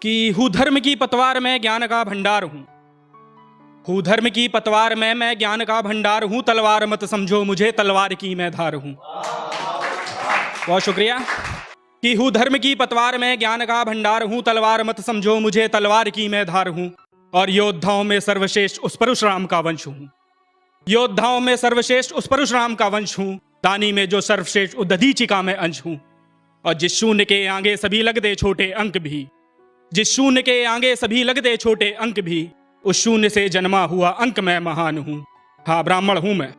कि हूँ धर्म की पतवार में ज्ञान का भंडार हूँ धर्म की पतवार में मैं ज्ञान का भंडार हूँ, तलवार मत समझो मुझे तलवार की मैं धार हूँ। बहुत शुक्रिया। कि हूँ धर्म की पतवार में ज्ञान का भंडार हूँ, तलवार मत समझो मुझे तलवार की मैं धार हूँ। और योद्धाओं में सर्वश्रेष्ठ उस परशुराम का वंश हूँ, योद्धाओं में सर्वश्रेष्ठ उस परशुराम का वंश हूँ। दानी में जो सर्वश्रेष्ठ उदधीचि का मैं अंश हूँ। और जिस शून्य के आगे सभी लगते छोटे अंक भी, जिस शून्य के आगे सभी लगते छोटे अंक भी, उस शून्य से जन्मा हुआ अंक मैं महान हूं। हाँ ब्राह्मण हूं मैं,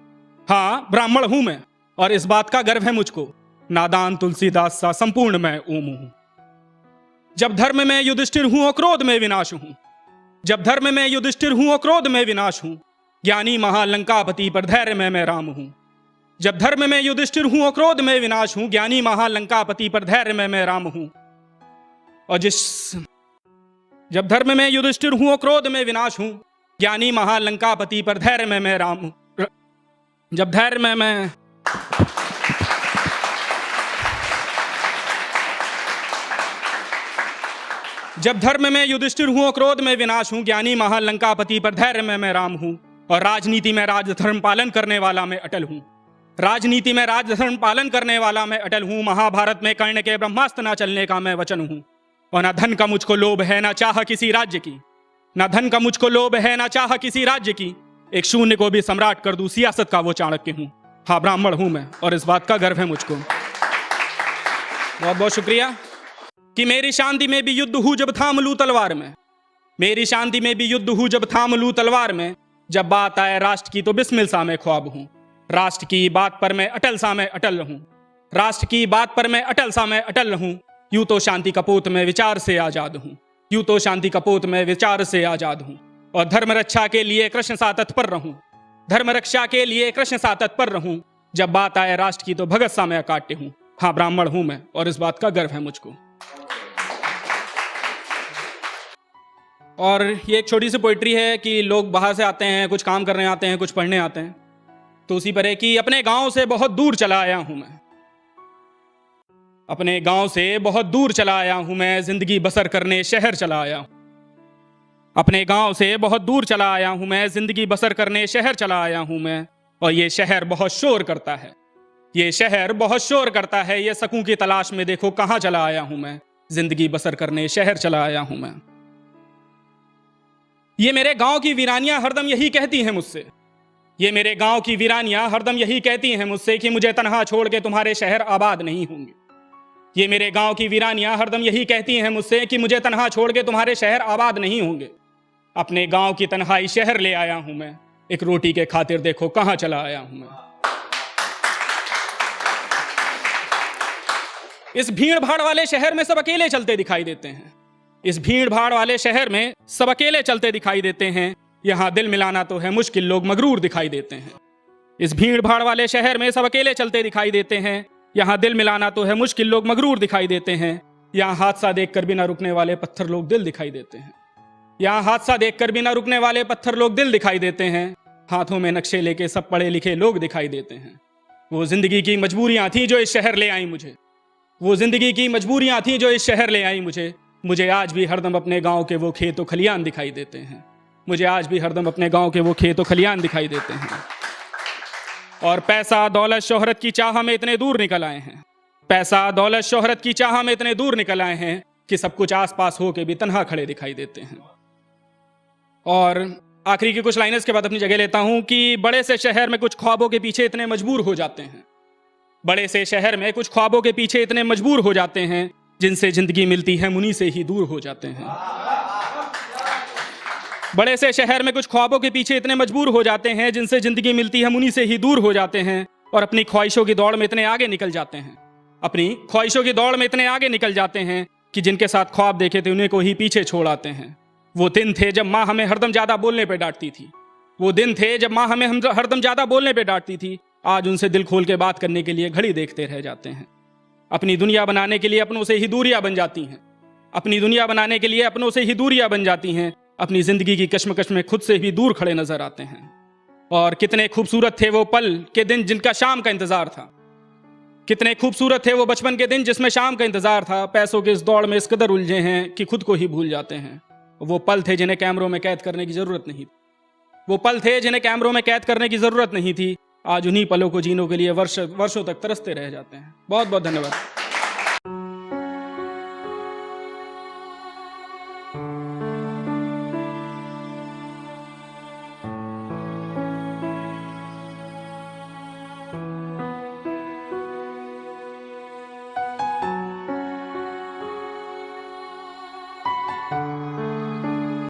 हाँ ब्राह्मण हूं मैं, और इस बात का गर्व है मुझको, नादान तुलसीदास सा संपूर्ण मैं ओम हूं। जब धर्म में युधिष्ठिर हूं और क्रोध में विनाश हूं, जब धर्म में युधिष्ठिर हूं और क्रोध में विनाश हूं, ज्ञानी महालंकापति पर धैर्य में मैं राम हूं। जब धर्म में युधिष्ठिर हूं और क्रोध में विनाश हूं, ज्ञानी महालंकापति पर धैर्य में मैं राम हूं। और जब धर्म में युधिष्ठिर हूं और क्रोध में विनाश हूं, ज्ञानी महालंकापति पर धैर्य में मैं राम हूं। जब धैर्य में मैं जब धर्म में युधिष्ठिर हूं और क्रोध में विनाश हूं, ज्ञानी महालंकापति पर धैर्य में मैं राम हूं। और राजनीति में राजधर्म पालन करने वाला मैं अटल हूं, राजनीति में राजधर्म पालन करने वाला मैं अटल हूं। महाभारत में कर्ण के ब्रह्मास्त्र न चलने का मैं वचन हूं। और ना धन का मुझको लोभ है ना चाह किसी राज्य की, ना धन का मुझको लोभ है ना चाह किसी राज्य की, एक शून्य को भी सम्राट कर दूं, सियासत का वो चाणक्य हूं। हाँ ब्राह्मण हूं मैं, और इस बात का गर्व है मुझको। बहुत बहुत शुक्रिया। कि मेरी शांति में भी युद्ध हूं जब थाम लूं तलवार में, मेरी शांति में भी युद्ध हूं जब थाम लूं तलवार में। जब बात आए राष्ट्र की तो बिस्मिल सा मैं ख्वाब हूं, राष्ट्र की बात पर मैं अटल सा मैं अटल रहूं, राष्ट्र की बात पर मैं अटल सा मैं अटल रहूं। यूं तो शांति कपोत में विचार से आजाद हूं, यूं तो शांति कपोत में विचार से आजाद हूं। और धर्म रक्षा के लिए कृष्ण सा तत्पर रहूं, धर्म रक्षा के लिए कृष्ण सा तत्पर रहूं। जब बात आए राष्ट्र की तो भगत सा मैं अकाट्य हूं। हाँ ब्राह्मण हूं मैं, और इस बात का गर्व है मुझको। और ये एक छोटी सी पोइट्री है कि लोग बाहर से आते हैं, कुछ काम करने आते हैं, कुछ पढ़ने आते हैं, तो उसी पर है कि अपने गांव से बहुत दूर चला आया हूं मैं, अपने गांव से बहुत दूर चला आया हूं मैं, जिंदगी बसर करने शहर चला आया हूं। अपने गांव से बहुत दूर चला आया हूं मैं, जिंदगी बसर करने शहर चला आया हूं मैं। और ये शहर बहुत शोर करता है, ये शहर बहुत शोर करता है, ये सकूं की तलाश में देखो कहां चला आया हूं मैं, जिंदगी बसर करने शहर चला आया हूं मैं। ये मेरे गांव की वीरानियां हरदम यही कहती हैं मुझसे, ये मेरे गांव की वीरानियां हरदम यही कहती हैं मुझसे कि मुझे तन्हा छोड़ के तुम्हारे शहर आबाद नहीं होंगे। ये मेरे गांव की वीरानियां हरदम यही कहती हैं मुझसे कि मुझे तन्हा छोड़ के तुम्हारे शहर आबाद नहीं होंगे। अपने गांव की तन्हाई शहर ले आया हूं मैं, एक रोटी के खातिर देखो कहां चला आया हूं मैं। इस भीड़ भाड़ वाले शहर में सब अकेले चलते दिखाई देते हैं, इस भीड़ भाड़ वाले शहर में सब अकेले चलते दिखाई देते हैं। यहां दिल मिलाना तो है मुश्किल, लोग मगरूर दिखाई देते हैं। इस भीड़ भाड़ वाले शहर में सब अकेले चलते दिखाई देते हैं, यहाँ दिल मिलाना तो है मुश्किल, लोग मगरूर दिखाई देते हैं। यहाँ हादसा देखकर भी ना रुकने वाले पत्थर लोग दिल दिखाई देते हैं, यहाँ हादसा देखकर भी ना रुकने वाले पत्थर लोग दिल दिखाई देते हैं। हाथों में नक्शे लेके सब पढ़े लिखे लोग दिखाई देते हैं। वो जिंदगी की मजबूरियां थी जो इस शहर ले आई मुझे, वो जिंदगी की मजबूरियां थी जो इस शहर ले आई मुझे। मुझे आज भी हरदम अपने गाँव के वो खेत और खलियान दिखाई देते हैं, मुझे आज भी हरदम अपने गाँव के वो खेत और खलियान दिखाई देते हैं। और पैसा दौलत शोहरत की चाह में इतने दूर निकल आए हैं, पैसा दौलत शोहरत की चाह में इतने दूर निकल आए हैं कि सब कुछ आसपास हो के भी तन्हा खड़े दिखाई देते हैं। और आखिरी की कुछ लाइनें के बाद अपनी जगह लेता हूं कि बड़े से शहर में कुछ ख्वाबों के पीछे इतने मजबूर हो जाते हैं, बड़े से शहर में कुछ ख्वाबों के पीछे इतने मजबूर हो जाते हैं, जिनसे जिंदगी मिलती है मुनि से ही दूर हो जाते हैं। बड़े से शहर में कुछ ख्वाबों के पीछे इतने मजबूर हो जाते हैं, जिनसे जिंदगी मिलती है मुनि से ही दूर हो जाते हैं। और अपनी ख्वाहिशों की दौड़ में इतने आगे निकल जाते हैं, अपनी ख्वाहिशों की दौड़ में इतने आगे निकल जाते हैं कि जिनके साथ ख्वाब देखे थे उन्हें को ही पीछे छोड़ आते हैं। वो दिन थे जब माँ हमें हरदम ज्यादा बोलने पे डांटती थी, वो दिन थे जब माँ हमें हरदम ज्यादा बोलने पे डांटती थी। आज उनसे दिल खोल के बात करने के लिए घड़ी देखते रह जाते हैं। अपनी दुनिया बनाने के लिए अपनों से ही दूरियां बन जाती हैं, अपनी दुनिया बनाने के लिए अपनों से ही दूरियां बन जाती हैं। अपनी जिंदगी की कश्मकश में खुद से भी दूर खड़े नजर आते हैं। और कितने खूबसूरत थे वो पल के दिन जिनका शाम का इंतजार था, कितने खूबसूरत थे वो बचपन के दिन जिसमें शाम का इंतजार था। पैसों के इस दौड़ में इस कदर उलझे हैं कि खुद को ही भूल जाते हैं। वो पल थे जिन्हें कैमरों में कैद करने की जरूरत नहीं थी। वो पल थे जिन्हें कैमरों में कैद करने की जरूरत नहीं थी। आज उन्हीं पलों को जीने के लिए वर्षों तक तरसते रह जाते हैं। बहुत बहुत धन्यवाद।